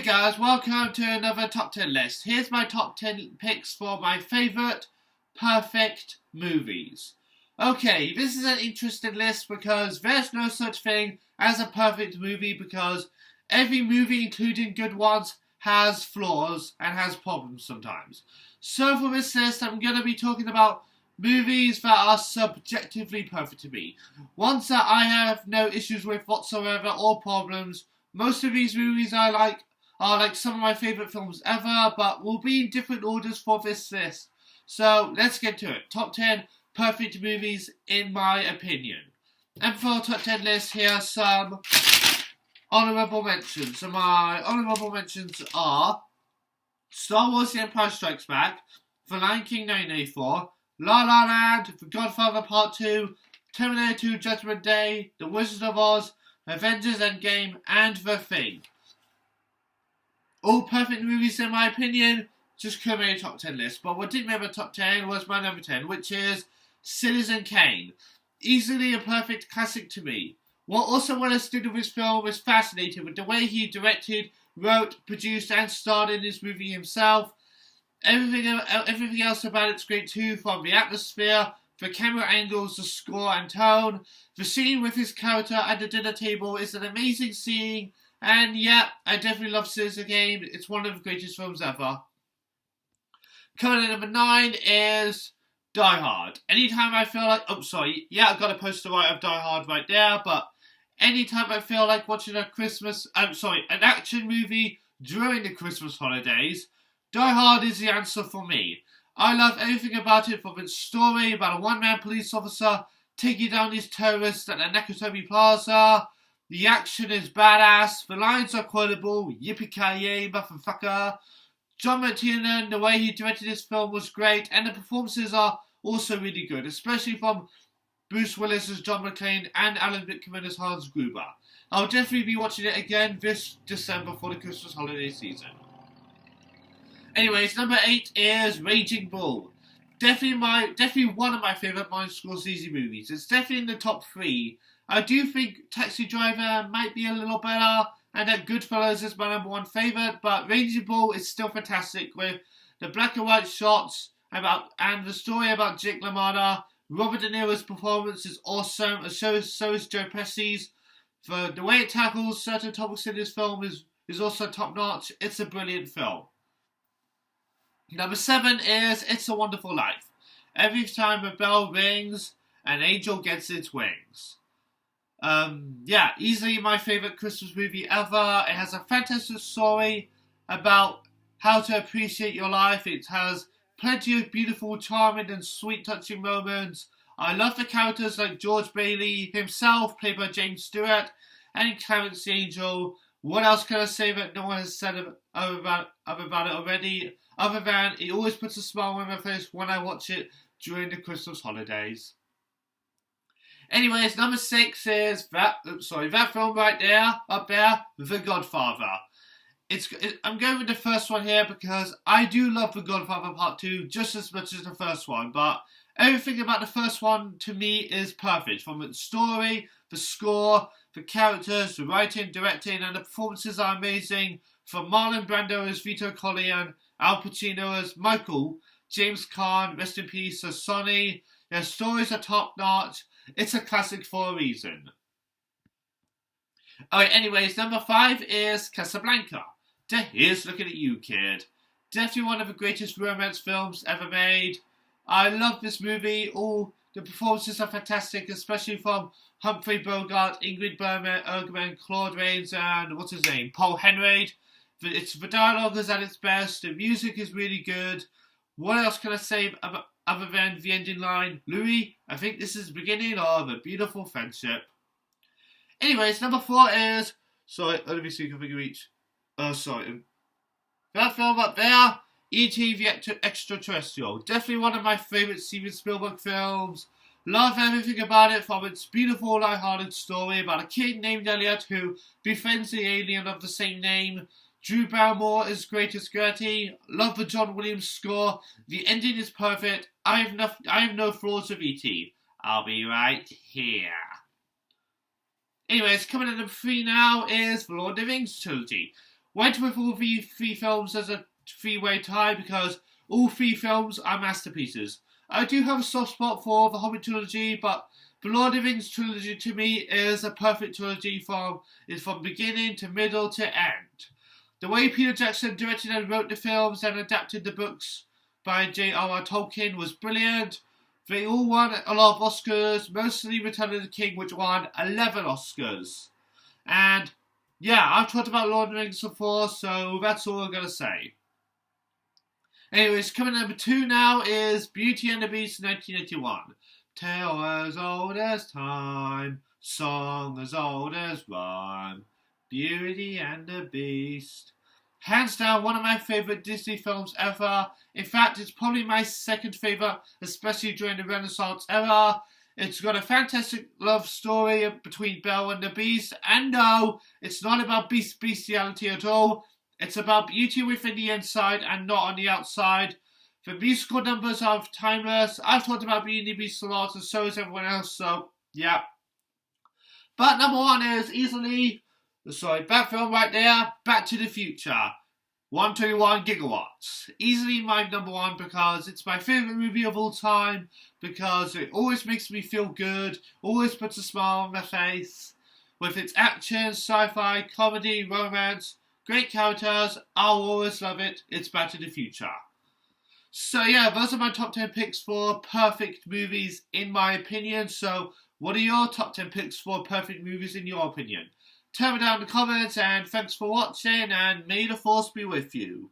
guys, welcome to another top 10 list. Here's my top 10 picks for my favourite perfect movies. Okay, this is an interesting list because there's no such thing as a perfect movie because every movie, including good ones, has flaws and has problems sometimes. So for this list, I'm going to be talking about movies that are subjectively perfect to me. Ones that I have no issues with whatsoever or problems. Most of these movies are like some of my favourite films ever, but will be in different orders for this list. So let's get to it. Top 10 perfect movies in my opinion. And for our top 10 list, here are some honourable mentions. So my honourable mentions are Star Wars The Empire Strikes Back, The Lion King 1984, La La Land, The Godfather Part 2, Terminator 2 Judgment Day, The Wizard of Oz, Avengers Endgame, and The Thing. All perfect movies in my opinion, just couldn't make a top 10 list. But what did make my top 10 was my number 10, which is Citizen Kane. Easily a perfect classic to me. What also what I did with this film was fascinating with the way he directed, wrote, produced, and starred in this movie himself. Everything else about it's great too, from the atmosphere, the camera angles, the score and tone. The scene with his character at the dinner table is an amazing scene, and yeah, I definitely love Citizen Kane. It's one of the greatest films ever. Coming in number 9 is Die Hard. Anytime I feel like, I've got a poster right of Die Hard right there, but anytime I feel like watching an action movie during the Christmas holidays, Die Hard is the answer for me. I love everything about it, from its story about a one-man police officer taking down these terrorists at the Nakatomi Plaza. The action is badass, the lines are quotable, yippee-ki-yay, motherfucker. John McTiernan, the way he directed this film was great, and the performances are also really good, especially from Bruce Willis as John McClane and Alan Rickman as Hans Gruber. I'll definitely be watching it again this December for the Christmas holiday season. Anyways, number 8 is Raging Bull. Definitely one of my favourite Martin Scorsese movies. It's definitely in the top 3. I do think Taxi Driver might be a little better, and that Goodfellas is my number 1 favourite, but Raging Bull is still fantastic with the black and white shots and the story about Jake LaMotta. Robert De Niro's performance is awesome, so is Joe Pesci's. The way it tackles certain topics in this film is also top notch. It's a brilliant film. Number 7 is It's a Wonderful Life. Every time a bell rings, an angel gets its wings. Easily my favourite Christmas movie ever. It has a fantastic story about how to appreciate your life. It has plenty of beautiful, charming and sweet touching moments. I love the characters like George Bailey himself, played by James Stewart, and Clarence Angel. What else can I say that no one has said about it already? Other than it always puts a smile on my face when I watch it during the Christmas holidays. Anyways, number 6 is that film right there, up there, The Godfather. I'm going with the first one here because I do love The Godfather Part 2 just as much as the first one, but everything about the first one to me is perfect. From its story, the score, the characters, the writing, directing, and the performances are amazing. From Marlon Brando as Vito Corleone, Al Pacino as Michael, James Caan, rest in peace, as Sonny. Their stories are top notch. It's a classic for a reason. Alright, anyways, number 5 is Casablanca. Here's looking at you, kid. Definitely one of the greatest romance films ever made. I love this movie. All the performances are fantastic, especially from Humphrey Bogart, Ingrid Bergman, Claude Rains, and what's his name? Paul Henreid. The dialogue is at its best. The music is really good. What else can I say other than the ending line? Louis, I think this is the beginning of a beautiful friendship. Anyways, number 4 is... let me see if I can reach... that film up there, E.T. the Extraterrestrial. Definitely one of my favourite Steven Spielberg films. Love everything about it, from its beautiful, light-hearted story about a kid named Elliot who befriends the alien of the same name. Drew Barrymore is great as Gertie. Love the John Williams score. The ending is perfect. I have no flaws with E.T. I'll be right here. Anyways, coming at number 3 now is the Lord of the Rings trilogy. Went with all three films as a three-way tie because all three films are masterpieces. I do have a soft spot for the Hobbit trilogy, but the Lord of the Rings trilogy to me is a perfect trilogy from beginning to middle to end. The way Peter Jackson directed and wrote the films and adapted the books by J.R.R. Tolkien was brilliant. They all won a lot of Oscars, mostly Return of the King, which won 11 Oscars. And yeah, I've talked about Lord of the Rings before, so that's all I'm going to say. Anyways, coming number 2 now is Beauty and the Beast 1981. Tale as old as time, song as old as rhyme, Beauty and the Beast. Hands down, one of my favourite Disney films ever. In fact, it's probably my second favourite, especially during the Renaissance era. It's got a fantastic love story between Belle and the Beast. And no, it's not about bestiality at all. It's about beauty within the inside and not on the outside. The musical numbers are timeless. I've talked about Beauty and the Beast a lot, and so has everyone else, so yeah. But number 1 is easily, that film right there, Back to the Future. 121 gigawatts. Easily my number 1 because it's my favourite movie of all time, because it always makes me feel good, always puts a smile on my face. With its action, sci-fi, comedy, romance, great characters, I'll always love it. It's Back to the Future. So yeah, those are my top 10 picks for perfect movies in my opinion. So what are your top 10 picks for perfect movies in your opinion? Tell me down in the comments, and thanks for watching, and may the force be with you.